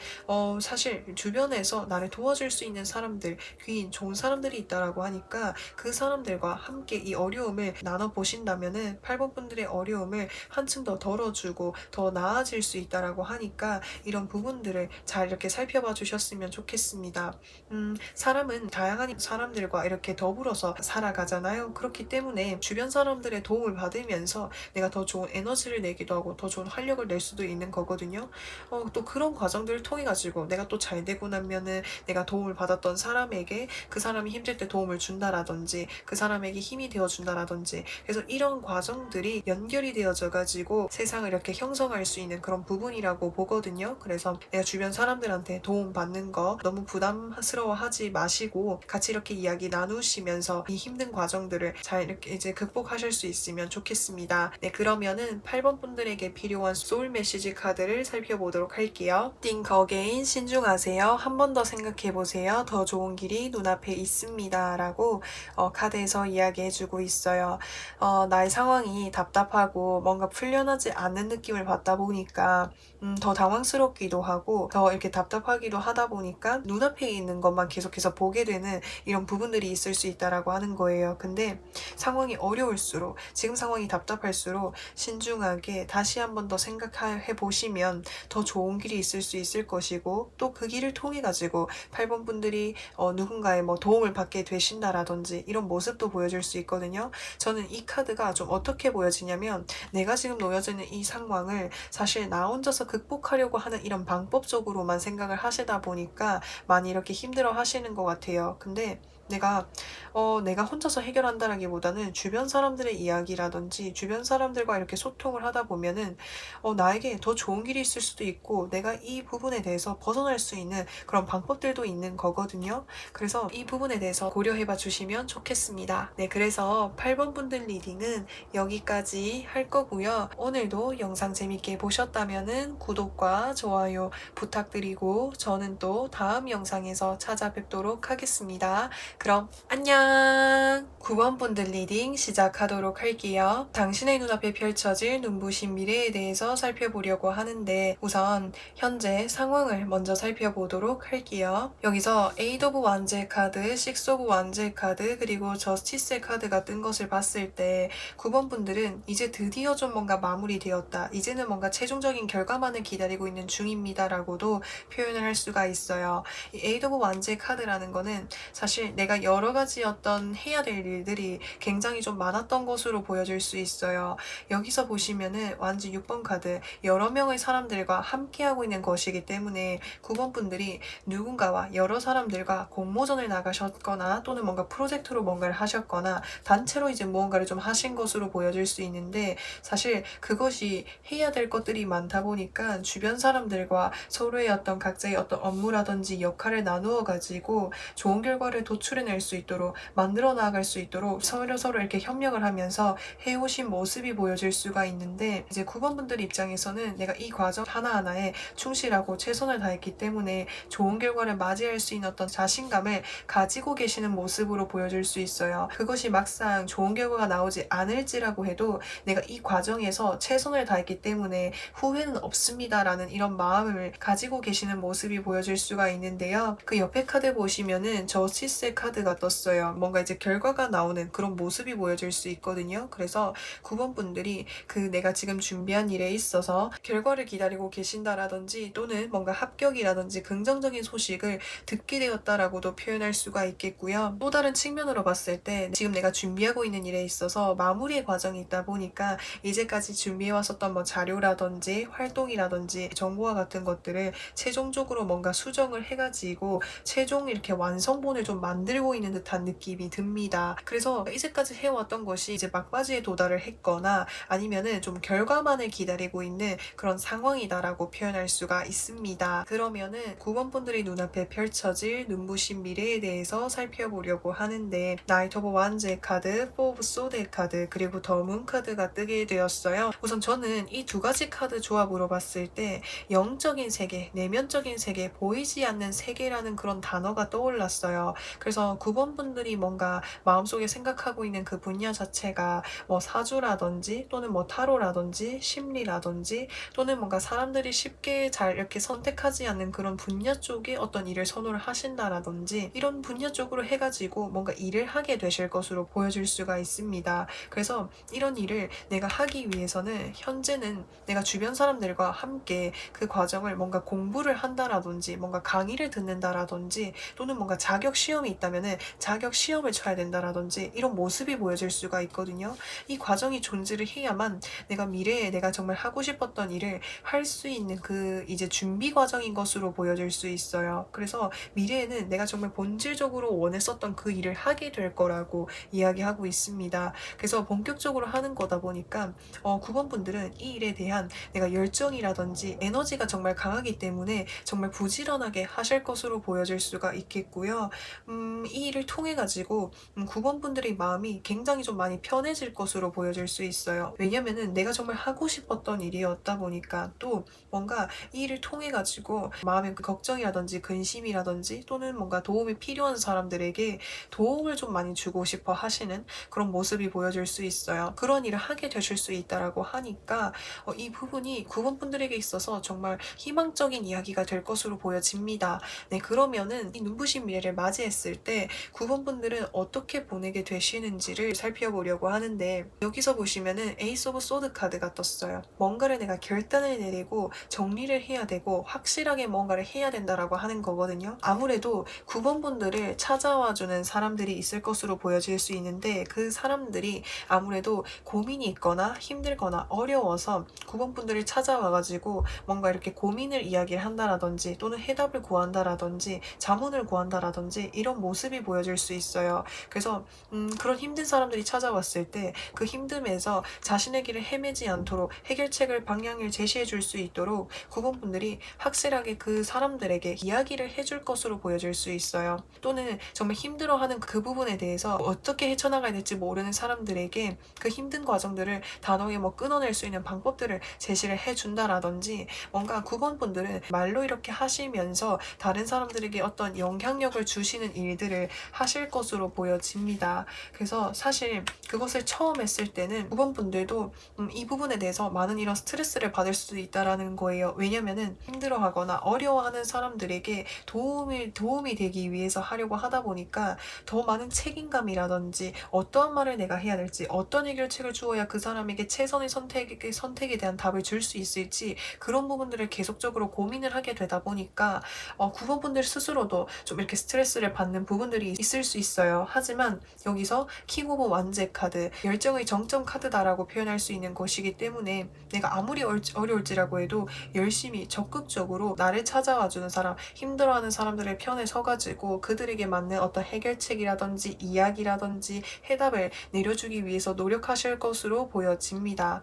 사실 주변에서 나를 도와줄 수 있는 사람들, 귀인, 좋은 사람들이 있다라고 하니까 그 사람들과 함께 이 어려움을 나눠보신다면은 8번 분들의 어려움을 한층 더 덜어주고 더 나아질 수 있다라고 하니까 이런 부분들을 잘 이렇게 살펴봐 주셨으면 좋겠습니다. 사람은 다양한 사람들과 이렇게 더불어서 살아가잖아요. 그렇기 때문에 주변 사람들의 도움을 받으면서 내가 더 좋은 에너지를 내기도 하고 더 좋은 활력을 낼 수도 있는 거거든요. 또 그런 과정들을 통해 가지고 내가 또 잘 되고 나면은 내가 도움을 받았던 사람에게 그 사람이 힘들 때 도움을 준다라든지 그 사람에게 힘이 되어 준다라든지 그래서 이런 과정들이 부분들이 연결이 되어져 가지고 세상을 이렇게 형성할 수 있는 그런 부분이라고 보거든요. 그래서 내가 주변 사람들한테 도움 받는 거 너무 부담스러워하지 마시고 같이 이렇게 이야기 나누시면서 이 힘든 과정들을 잘 이렇게 이제 극복하실 수 있으면 좋겠습니다. 네, 그러면은 8번 분들에게 필요한 소울 메시지 카드를 살펴보도록 할게요. Think again, 신중하세요. 한 번 더 생각해 보세요. 더 좋은 길이 눈앞에 있습니다. 라고 카드에서 이야기해주고 있어요. 나의 상황이 답답하고 뭔가 풀려나지 않는 느낌을 받다 보니까 더 당황스럽기도 하고 더 이렇게 답답하기도 하다 보니까 눈앞에 있는 것만 계속해서 보게 되는 이런 부분들이 있을 수 있다라고 하는 거예요. 근데 상황이 어려울수록 지금 상황이 답답할수록 신중하게 다시 한 번 더 생각해 보시면 더 좋은 길이 있을 수 있을 것이고 또 그 길을 통해 가지고 8번 분들이 누군가의 뭐 도움을 받게 되신다라든지 이런 모습도 보여줄 수 있거든요. 저는 이 카드가 좀 어떻게 보여지냐면 내가 지금 놓여져 있는 이 상황을 사실 나 혼자서 극복하려고 하는 이런 방법적으로만 생각을 하시다 보니까 많이 이렇게 힘들어 하시는 것 같아요. 근데 내가 혼자서 해결한다라기보다는 주변 사람들의 이야기라든지 주변 사람들과 이렇게 소통을 하다 보면은 나에게 더 좋은 길이 있을 수도 있고 내가 이 부분에 대해서 벗어날 수 있는 그런 방법들도 있는 거거든요. 그래서 이 부분에 대해서 고려해봐 주시면 좋겠습니다. 네, 그래서 8번 분들 리딩은 여기까지 할 거고요. 오늘도 영상 재밌게 보셨다면은 구독과 좋아요 부탁드리고 저는 또 다음 영상에서 찾아뵙도록 하겠습니다. 그럼 안녕! 9번 분들 리딩 시작하도록 할게요. 당신의 눈앞에 펼쳐질 눈부신 미래에 대해서 살펴보려고 하는데 우선 현재 상황을 먼저 살펴보도록 할게요. 여기서 에이드 오브 완제 카드, 식스 오브 완제 카드, 그리고 저스티스의 카드가 뜬 것을 봤을 때 9번 분들은 이제 드디어 좀 뭔가 마무리되었다. 이제는 뭔가 최종적인 결과만을 기다리고 있는 중입니다. 라고도 표현을 할 수가 있어요. 이 에이드 오브 완제 카드라는 거는 사실 내가 여러 가지 어떤 해야 될 일들이 굉장히 좀 많았던 것으로 보여질 수 있어요. 여기서 보시면은 완지 6번 카드 여러 명의 사람들과 함께하고 있는 것이기 때문에 9번 분들이 누군가와 여러 사람들과 공모전을 나가셨거나 또는 뭔가 프로젝트로 뭔가를 하셨거나 단체로 이제 무언가를 좀 하신 것으로 보여질 수 있는데 사실 그것이 해야 될 것들이 많다 보니까 주변 사람들과 서로의 어떤 각자의 어떤 업무라든지 역할을 나누어 가지고 좋은 결과를 도출해낼 수 있도록 만들어 나갈 수 있도록 서로 이렇게 협력을 하면서 해오신 모습이 보여질 수가 있는데 이제 9번 분들 입장에서는 내가 이 과정 하나하나에 충실하고 최선을 다했기 때문에 좋은 결과를 맞이할 수 있는 어떤 자신감을 가지고 계시는 모습으로 보여질 수 있어요. 그것이 막상 좋은 결과가 나오지 않을지라고 해도 내가 이 과정에서 최선을 다했기 때문에 후회는 없습니다라는 이런 마음을 가지고 계시는 모습이 보여질 수가 있는데요. 그 옆에 카드 보시면은 저스티스의 카드가 떴어요. 뭔가 이제 결과가 나오는 그런 모습이 보여질 수 있거든요. 그래서 9번 분들이 내가 지금 준비한 일에 있어서 결과를 기다리고 계신다라든지 또는 뭔가 합격이라든지 긍정적인 소식을 듣게 되었다라고도 표현할 수가 있겠고요. 또 다른 측면으로 봤을 때 지금 내가 준비하고 있는 일에 있어서 마무리의 과정이 있다 보니까 이제까지 준비해왔었던 뭐 자료라든지 활동이라든지 정보와 같은 것들을 최종적으로 뭔가 수정을 해가지고 최종 이렇게 완성본을 좀 만들고 있는 듯한 느낌이 듭니다. 그래서 이제까지 해왔던 것이 이제 막바지에 도달을 했거나 아니면은 좀 결과만을 기다리고 있는 그런 상황이다라고 표현할 수가 있습니다. 그러면은 9번 분들이 눈앞에 펼쳐질 눈부신 미래에 대해서 살펴보려고 하는데 나이트 오브 완즈의 카드, 포 오브 소드의 카드, 그리고 더 문 카드가 뜨게 되었어요. 우선 저는 이 두 가지 카드 조합으로 봤을 때 영적인 세계, 내면적인 세계, 보이지 않는 세계라는 그런 단어가 떠올랐어요. 그래서 9번 분들이 뭔가 마음속에 생각하고 있는 그 분야 자체가 뭐 사주라든지 또는 뭐 타로라든지 심리라든지 또는 뭔가 사람들이 쉽게 잘 이렇게 선택하지 않는 그런 분야 쪽에 어떤 일을 선호를 하신다라든지 이런 분야 쪽으로 해가지고 뭔가 일을 하게 되실 것으로 보여질 수가 있습니다. 그래서 이런 일을 내가 하기 위해서는 현재는 내가 주변 사람들과 함께 그 과정을 뭔가 공부를 한다라든지 뭔가 강의를 듣는다라든지 또는 뭔가 자격 시험이 있다 있다면은 자격 시험을 쳐야 된다라든지 이런 모습이 보여질 수가 있거든요. 이 과정이 존재를 해야만 내가 미래에 내가 정말 하고 싶었던 일을 할 수 있는 그 이제 준비 과정인 것으로 보여질 수 있어요. 그래서 미래에는 내가 정말 본질적으로 원했었던 그 일을 하게 될 거라고 이야기하고 있습니다. 그래서 본격적으로 하는 거다 보니까 9번 분들은 이 일에 대한 내가 열정이라든지 에너지가 정말 강하기 때문에 정말 부지런하게 하실 것으로 보여질 수가 있겠고요. 이 일을 통해 가지고 9번 분들의 마음이 굉장히 좀 많이 편해질 것으로 보여질 수 있어요. 왜냐면은 내가 정말 하고 싶었던 일이었다 보니까 또 뭔가 이 일을 통해 가지고 마음의 그 걱정이라든지 근심이라든지 또는 뭔가 도움이 필요한 사람들에게 도움을 좀 많이 주고 싶어 하시는 그런 모습이 보여질 수 있어요. 그런 일을 하게 되실 수 있다라고 하니까 이 부분이 9번 분들에게 있어서 정말 희망적인 이야기가 될 것으로 보여집니다. 네, 그러면은 이 눈부신 미래를 맞이했을 때 9번 분들은 어떻게 보내게 되시는지를 살펴보려고 하는데, 여기서 보시면은 에이스 오브 소드 카드가 떴어요. 뭔가를 내가 결단을 내리고 정리를 해야 되고 확실하게 뭔가를 해야 된다라고 하는 거거든요. 아무래도 9번 분들을 찾아와주는 사람들이 있을 것으로 보여질 수 있는데, 그 사람들이 아무래도 고민이 있거나 힘들거나 어려워서 9번 분들을 찾아와가지고 뭔가 이렇게 고민을 이야기를 한다라든지 또는 해답을 구한다라든지 자문을 구한다라든지 이런 모습이 보여질 수 있어요. 그래서 그런 힘든 사람들이 찾아왔을 때 그 힘듦에서 자신의 길을 헤매지 않도록 해결책을 방향을 제시해 줄 수 있도록 9번 분들이 확실하게 그 사람들에게 이야기를 해줄 것으로 보여질 수 있어요. 또는 정말 힘들어하는 그 부분에 대해서 어떻게 헤쳐나가야 될지 모르는 사람들에게 그 힘든 과정들을 단호하게 끊어낼 수 있는 방법들을 제시를 해준다라든지, 뭔가 9번 분들은 말로 이렇게 하시면서 다른 사람들에게 어떤 영향력을 주시는 일들을 하실 것으로 보여집니다. 그래서 사실 그것을 처음 했을 때는 9번 분들도 이 부분에 대해서 많은 이런 스트레스를 받을 수도 있다라는 거예요. 왜냐면은 힘들어하거나 어려워하는 사람들에게 도움이 되기 위해서 하려고 하다 보니까 더 많은 책임감이라든지 어떠한 말을 내가 해야 될지, 어떤 해결책을 주어야 그 사람에게 최선의 선택에 대한 답을 줄 수 있을지, 그런 부분들을 계속적으로 고민을 하게 되다 보니까 9번 분들 스스로도 좀 이렇게 스트레스를 받는 부분들이 있을 수 있어요. 하지만 여기서 킹 오브 완제 카드, 열정의 정점 카드다라고 표현할 수 있는 것이기 때문에 내가 아무리 어려울지라고 해도 열심히 적극적으로 나를 찾아와주는 사람, 힘들어하는 사람들의 편에 서가지고 그들에게 맞는 어떤 해결책이라든지 이야기라든지 해답을 내려주기 위해서 노력하실 것으로 보여집니다.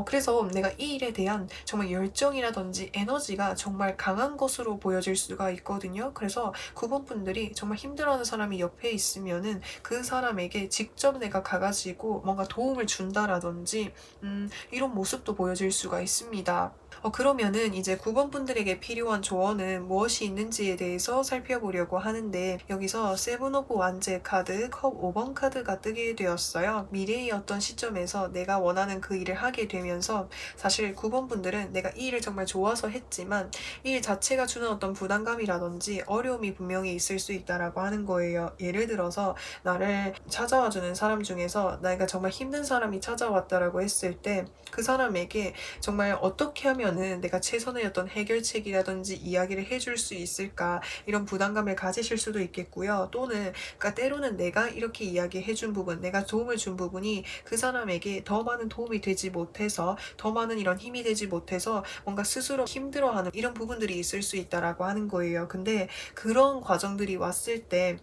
그래서 내가 이 일에 대한 정말 열정이라든지 에너지가 정말 강한 것으로 보여질 수가 있거든요. 그래서 9번 분들이 정말 힘들어하는 사람이 옆에 있으면은 그 사람에게 직접 내가 가가지고 뭔가 도움을 준다라든지 이런 모습도 보여질 수가 있습니다. 그러면은 이제 9번 분들에게 필요한 조언은 무엇이 있는지에 대해서 살펴보려고 하는데, 여기서 세븐 오브 완제 카드, 컵 5번 카드가 뜨게 되었어요. 미래의 어떤 시점에서 내가 원하는 그 일을 하게 되면서 사실 9번 분들은 내가 이 일을 정말 좋아서 했지만 이 일 자체가 주는 어떤 부담감이라든지 어려움이 분명히 있을 수 있다라고 하는 거예요. 예를 들어서 나를 찾아와주는 사람 중에서 내가 정말 힘든 사람이 찾아왔다라고 했을 때 그 사람에게 정말 어떻게 하면은 내가 최선의 어떤 해결책이라든지 이야기를 해줄 수 있을까, 이런 부담감을 가지실 수도 있겠고요. 또는 그러니까 때로는 내가 이렇게 이야기해준 부분, 내가 도움을 준 부분이 그 사람에게 더 많은 도움이 되지 못해서, 더 많은 이런 힘이 되지 못해서 뭔가 스스로 힘들어하는 이런 부분들이 있을 수 있다라고 하는 거예요. 근데 그런 과정들이 왔을 때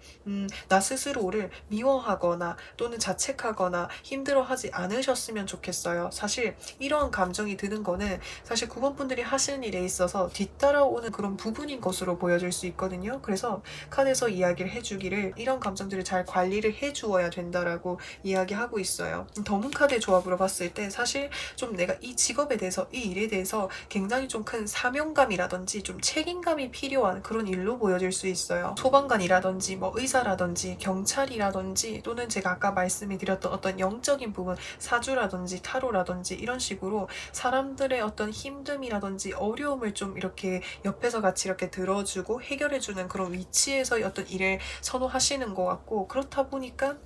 나 스스로를 미워하거나 또는 자책하거나 힘들어하지 않으셨으면 좋겠어요. 사실 이런 감정이 드는 거는 사실 9번 분들이 하시는 일에 있어서 뒤따라오는 그런 부분인 것으로 보여질 수 있거든요. 그래서 카드에서 이야기를 해주기를 이런 감정들을 잘 관리를 해주어야 된다라고 이야기하고 있어요. 더문 카드의 조합으로 봤을 때 사실 좀 내가 이 직업에 대해서, 이 일에 대해서 굉장히 좀 큰 사명감이라든지 좀 책임감이 필요한 그런 일로 보여질 수 있어요. 소방관이라든지 의사라든지 경찰이라든지 또는 제가 아까 말씀이 드렸던 어떤 영적인 부분, 사주라든지 타로라든지 이런 식으로 사람들의 어떤 힘 힘듦이라든지 어려움을 좀 이렇게 옆에서 같이 이렇게 들어주고 해결해주는 그런 위치에서 어떤 일을 선호하시는 것 같고, 그렇다 보니까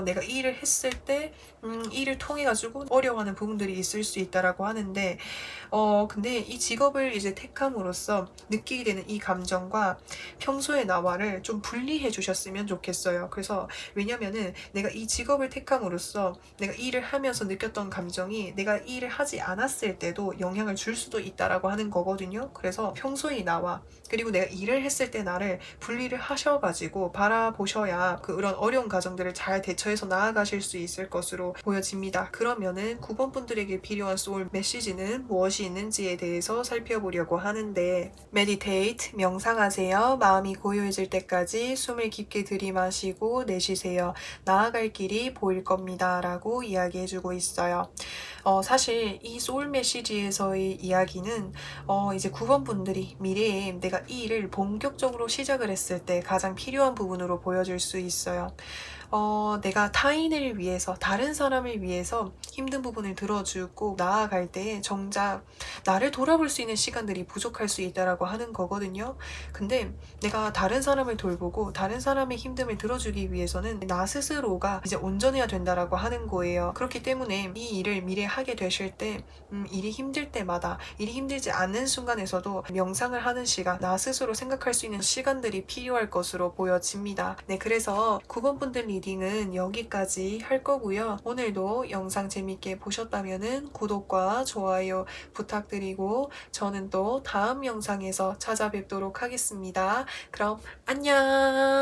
내가 이 일을 했을 때 이 일을 통해 가지고 어려워하는 부분들이 있을 수 있다라고 하는데, 근데 이 직업을 이제 택함으로써 느끼게 되는 이 감정과 평소의 나와를 좀 분리해 주셨으면 좋겠어요. 그래서 왜냐면은 내가 이 직업을 택함으로써 내가 이 일을 하면서 느꼈던 감정이 내가 이 일을 하지 않았을 때도 영향을 줄 수도 있다라고 하는 거거든요. 그래서 평소의 나와 그리고 내가 일을 했을 때 나를 분리를 하셔가지고 바라보셔야 그런 어려운 과정들을 잘 대처해서 나아가실 수 있을 것으로 보여집니다. 그러면은 9번 분들에게 필요한 소울 메시지는 무엇이 있는지에 대해서 살펴보려고 하는데, 메디테이트, 명상하세요. 마음이 고요해질 때까지 숨을 깊게 들이마시고 내쉬세요. 나아갈 길이 보일 겁니다. 라고 이야기해주고 있어요. 사실 이 소울 메시지에서의 이야기는 이제 9번 분들이 미래에 내가 이 일을 본격적으로 시작을 했을 때 가장 필요한 부분으로 보여질 수 있어요. 내가 타인을 위해서, 다른 사람을 위해서 힘든 부분을 들어주고 나아갈 때 정작 나를 돌아볼 수 있는 시간들이 부족할 수 있다라고 하는 거거든요. 근데 내가 다른 사람을 돌보고 다른 사람의 힘듦을 들어주기 위해서는 나 스스로가 이제 온전해야 된다라고 하는 거예요. 그렇기 때문에 이 일을 미래에 하게 되실 때 일이 힘들 때마다, 일이 힘들지 않는 순간에서도 명상을 하는 시간, 나 스스로 생각할 수 있는 시간들이 필요할 것으로 보여집니다. 네, 그래서 9번 분들 리딩은 여기까지 할 거고요. 오늘도 영상 재밌게 보셨다면 구독과 좋아요 부탁드리고 저는 또 다음 영상에서 찾아뵙도록 하겠습니다. 그럼 안녕!